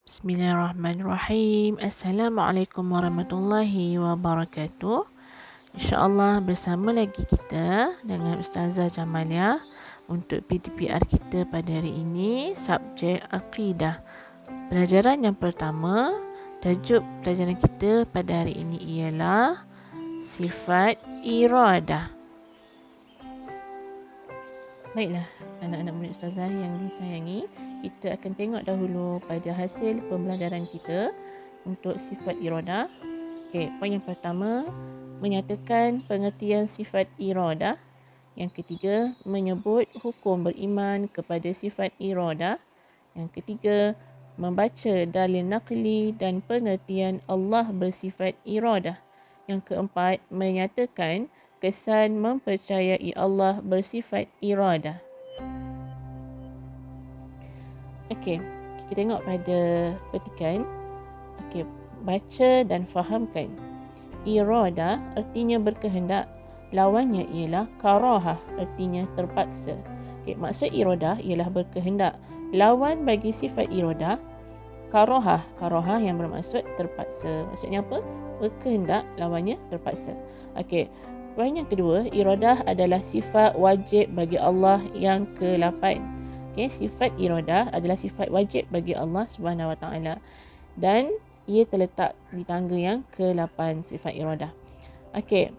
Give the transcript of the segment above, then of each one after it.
Bismillahirrahmanirrahim. Assalamualaikum warahmatullahi wabarakatuh. InsyaAllah bersama lagi kita dengan Ustazah Jamalia untuk PTPR kita pada hari ini, subjek Aqidah. Pelajaran yang pertama, tajuk pelajaran kita pada hari ini ialah sifat iradah. Baiklah, anak-anak murid Ustazah yang disayangi, kita akan tengok dahulu pada hasil pembelajaran kita untuk sifat iradah. Okey, poin yang pertama, menyatakan pengertian sifat iradah. Yang ketiga, menyebut hukum beriman kepada sifat iradah. Yang ketiga, membaca dalil naqli dan pengertian Allah bersifat iradah. Yang keempat, menyatakan kesan mempercayai Allah bersifat iradah. Okey, kita tengok pada petikan. Okey, baca dan fahamkan. Iradah artinya berkehendak. Lawannya ialah karahah, artinya terpaksa. Okey, maksud iradah ialah berkehendak. Lawan bagi sifat iradah, karahah. Karahah yang bermaksud terpaksa. Maksudnya apa? Berkehendak, lawannya terpaksa. Okey, poin yang kedua, iradah adalah sifat wajib bagi Allah yang ke-8. Okay, sifat iradah adalah sifat wajib bagi Allah Subhanahu Wa Taala dan ia terletak di tangga yang ke-8 sifat iradah. Okey.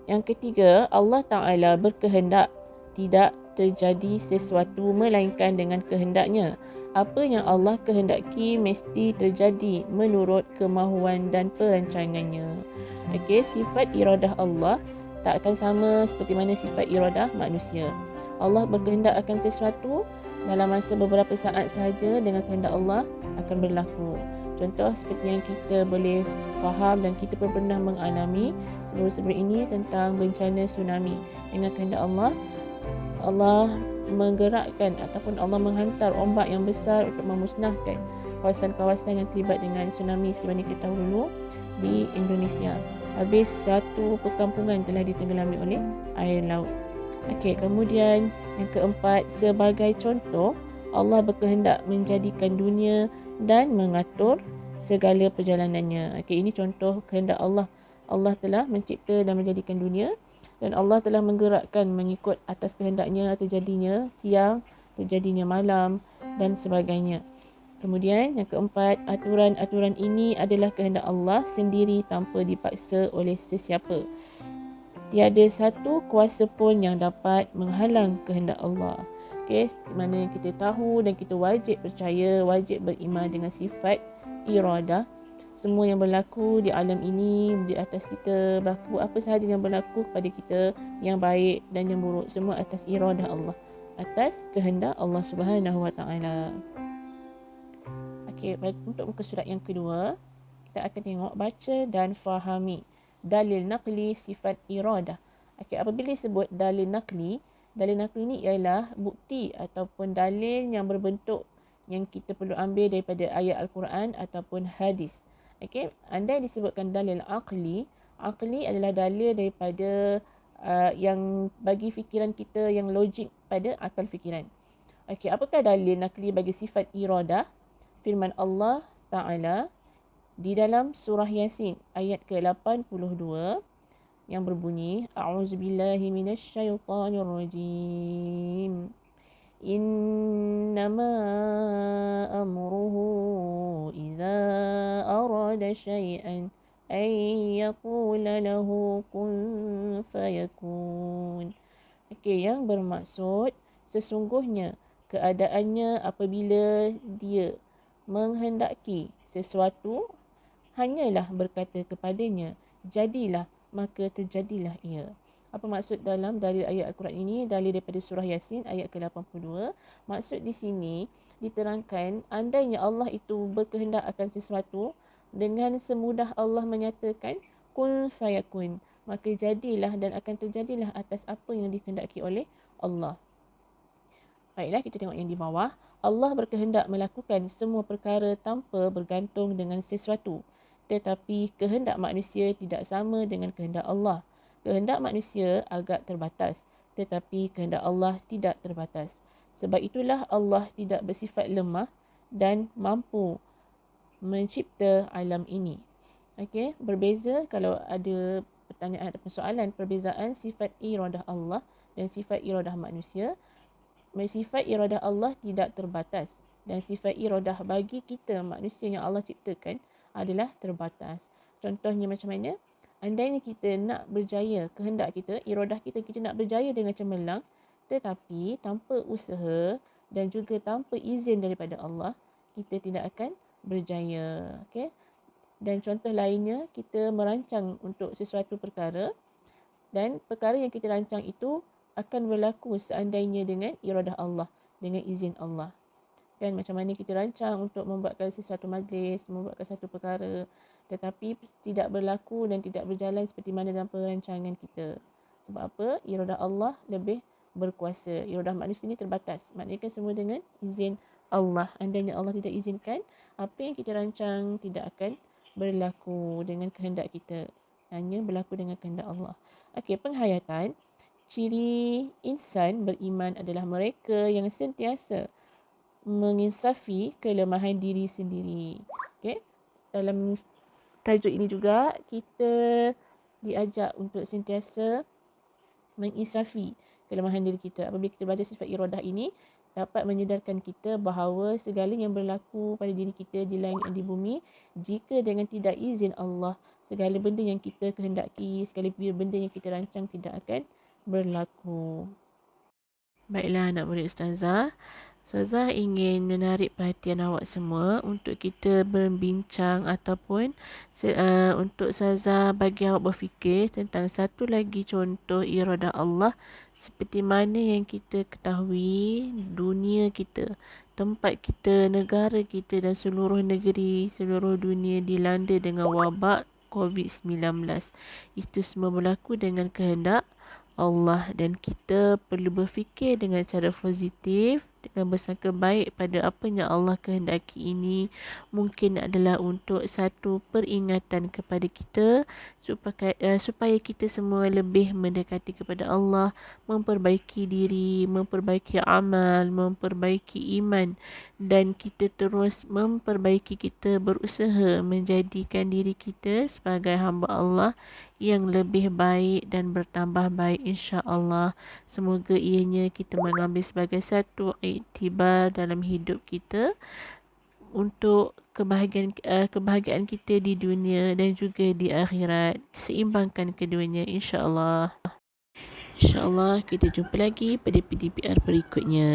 Yang ketiga, Allah Taala berkehendak tidak terjadi sesuatu melainkan dengan kehendaknya. Apa yang Allah kehendaki mesti terjadi menurut kemahuan dan perancangannya. Okey, sifat iradah Allah tak akan sama seperti mana sifat iradah manusia. Allah berkehendak akan sesuatu dalam masa beberapa saat sahaja dengan kehendak Allah akan berlaku. Contoh seperti yang kita boleh faham dan kita pun pernah mengalami sebelum-sebelum ini tentang bencana tsunami. Dengan kehendak Allah, Allah menggerakkan ataupun Allah menghantar ombak yang besar untuk memusnahkan kawasan-kawasan yang terlibat dengan tsunami seperti mana kita tahu dulu di Indonesia. Habis satu perkampungan telah ditenggelami oleh air laut. Okey, kemudian yang keempat, sebagai contoh, Allah berkehendak menjadikan dunia dan mengatur segala perjalanannya. Okey, ini contoh kehendak Allah. Allah telah mencipta dan menjadikan dunia dan Allah telah menggerakkan mengikut atas kehendaknya terjadinya siang, terjadinya malam dan sebagainya. Kemudian yang keempat, aturan-aturan ini adalah kehendak Allah sendiri tanpa dipaksa oleh sesiapa. Tiada satu kuasa pun yang dapat menghalang kehendak Allah. Okey, seperti mana kita tahu dan kita wajib percaya, wajib beriman dengan sifat iradah. Semua yang berlaku di alam ini, di atas kita, berlaku apa sahaja yang berlaku pada kita, yang baik dan yang buruk, semua atas iradah Allah, atas kehendak Allah Subhanahu Wa Taala. Okey, untuk muka surat yang kedua, kita akan tengok baca dan fahami dalil naqli sifat iradah. Okey, apabila disebut dalil naqli ni ialah bukti ataupun dalil yang berbentuk yang kita perlu ambil daripada ayat Al-Quran ataupun hadis. Okey, andai disebutkan dalil aqli adalah dalil daripada yang bagi fikiran kita yang logik pada akal fikiran. Okey, apakah dalil naqli bagi sifat iradah? Firman Allah Ta'ala di dalam surah Yasin ayat ke-82 yang berbunyi, A'udzubillahi minasyaitonirrajim. Innama amruhu idza arada syai'an ay yaqula lahu kun fayakun. Okey, yang bermaksud sesungguhnya keadaannya apabila dia menghendaki sesuatu hanyalah berkata kepadanya, jadilah, maka terjadilah ia. Apa maksud dalam dalil ayat Al-Quran ini? Dalil daripada surah Yasin ayat ke-82. Maksud di sini diterangkan andainya Allah itu berkehendak akan sesuatu, dengan semudah Allah menyatakan kun fayakun, maka jadilah dan akan terjadilah atas apa yang dikehendaki oleh Allah. Baiklah, kita tengok yang di bawah. Allah berkehendak melakukan semua perkara tanpa bergantung dengan sesuatu. Tetapi kehendak manusia tidak sama dengan kehendak Allah. Kehendak manusia agak terbatas, tetapi kehendak Allah tidak terbatas. Sebab itulah Allah tidak bersifat lemah dan mampu mencipta alam ini. Okey, berbeza kalau ada pertanyaan atau soalan perbezaan sifat iradah Allah dan sifat iradah manusia. Sifat iradah Allah tidak terbatas dan sifat iradah bagi kita manusia yang Allah ciptakan adalah terbatas. Contohnya macam mana? Andainya kita nak berjaya, kehendak kita, iradah kita, kita nak berjaya dengan cemerlang, tetapi tanpa usaha dan juga tanpa izin daripada Allah, kita tidak akan berjaya. Okay? Dan contoh lainnya, kita merancang untuk sesuatu perkara dan perkara yang kita rancang itu akan berlaku seandainya dengan iradah Allah, dengan izin Allah. Dan macam mana kita rancang untuk membuatkan sesuatu majlis, membuatkan satu perkara, tetapi tidak berlaku dan tidak berjalan seperti mana dalam perancangan kita. Sebab apa? Iradah Allah lebih berkuasa. Iradah manusia ini terbatas. Maknanya kan semua dengan izin Allah. Andainya Allah tidak izinkan, apa yang kita rancang tidak akan berlaku dengan kehendak kita. Hanya berlaku dengan kehendak Allah. Okey, penghayatan. Ciri insan beriman adalah mereka yang sentiasa menginsafi kelemahan diri sendiri. Okay? Dalam tajuk ini juga, kita diajak untuk sentiasa menginsafi kelemahan diri kita. Apabila kita belajar sifat iradah ini, dapat menyedarkan kita bahawa segala yang berlaku pada diri kita di langit dan di bumi, jika dengan tidak izin Allah, segala benda yang kita kehendaki, segala benda yang kita rancang tidak akan berlaku. Baiklah anak murid Ustazah. Ustazah ingin menarik perhatian awak semua untuk kita berbincang ataupun untuk Ustazah bagi awak berfikir tentang satu lagi contoh iradah Allah seperti mana yang kita ketahui dunia kita, tempat kita, negara kita dan seluruh negeri, seluruh dunia dilanda dengan wabak COVID-19. Itu semua berlaku dengan kehendak Allah dan kita perlu berfikir dengan cara positif, dengan bersangka baik pada apa yang Allah kehendaki ini mungkin adalah untuk satu peringatan kepada kita supaya kita semua lebih mendekati kepada Allah, memperbaiki diri, memperbaiki amal, memperbaiki iman dan kita terus memperbaiki, kita berusaha menjadikan diri kita sebagai hamba Allah yang lebih baik dan bertambah baik insya-Allah. Semoga ianya kita mengambil sebagai satu iktibar dalam hidup kita untuk kebahagiaan kita di dunia dan juga di akhirat. Seimbangkan keduanya insya-Allah. InsyaAllah kita jumpa lagi pada PDPR berikutnya.